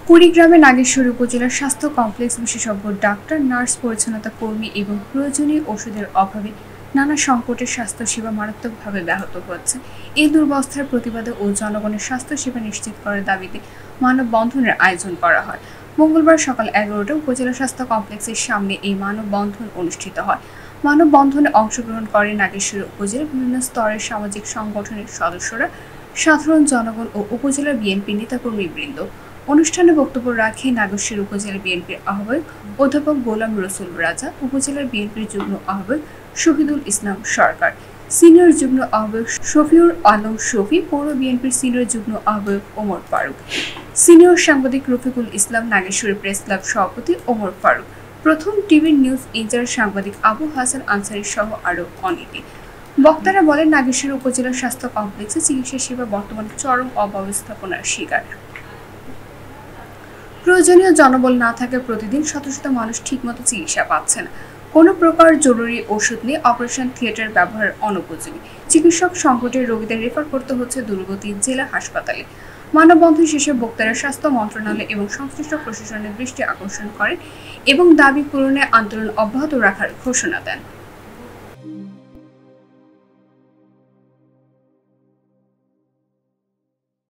কুড়িগ্রামে নাগেশ্বর উপজেলার স্বাস্থ্য কমপ্লেক্স বিশেষজ্ঞ ডাক্তার, নার্স, পরিচ্ছন্নতা কর্মী এবং প্রয়োজনীয় ওষুধের অভাবে নানা সংকটের স্বাস্থ্যসেবা মারাত্মকভাবে ব্যাহত হচ্ছে। এই দুরবস্থার প্রতিবাদে ও জনগণের স্বাস্থ্যসেবা নিশ্চিত করার দাবিতে মানববন্ধনের আয়োজন করা হয়। মঙ্গলবার সকাল 11টায় উপজেলা স্বাস্থ্য কমপ্লেক্সের সামনে এই মানববন্ধন অনুষ্ঠিত হয়। মানববন্ধনে অংশগ্রহণ করে নাগেশ্বর উপজেলার বিভিন্ন স্তরের সামাজিক সংগঠনের সদস্যরা, সাধারণ জনগণ ও উপজেলা বিএনপি নেতাকর্মীবৃন্দ। অনুষ্ঠানে বক্তব্য রাখেন নাগেশ্বর উপজেলা বিএনপির আহ্বায়ক অধ্যাপক গোলাম রসুল রাজা, উপজেলা বিএনপির যুগ্ম আহ্বায়ক শহীদুল ইসলাম সরকার, সিনিয়র যুগ্ম আহ্বায়ক শফিউর আলম শফি, পৌর বিএনপির সিনিয়র যুগ্ম আহ্বায়ক ওমর ফারুক, সিনিয়র সাংবাদিক রফিকুল ইসলাম, নাগেশ্বর প্রেস ক্লাব সভাপতি ওমর ফারুক, প্রথম টিভি নিউজ ইনচার্জ সাংবাদিক আবু হাসান আনসারী সহ আরও অনেকে। বক্তারা বলেন, নাগেশ্বর উপজেলা স্বাস্থ্য কমপ্লেক্সে চিকিৎসা সেবা বর্তমানে চরম অব্যবস্থাপনার শিকার। প্রয়োজনীয় জনবল না থাকায় প্রতিদিন শত শত মানুষ ঠিকমতো চিকিৎসা পাচ্ছে না। কোনো প্রকার জরুরি ওষুধ নিয়ে অপারেশন থিয়েটার ব্যবহার অনুপযোগী। চিকিৎসক সংকটের রোগীদের রেফার করতে হচ্ছে দূরবর্তী জেলা হাসপাতালে। মানববন্ধন শেষে বক্তারা স্বাস্থ্য মন্ত্রণালয় এবং সংশ্লিষ্ট প্রশাসনের দৃষ্টি আকর্ষণ করেন এবং দাবি পূরণে আন্দোলন অব্যাহত রাখার ঘোষণা দেন।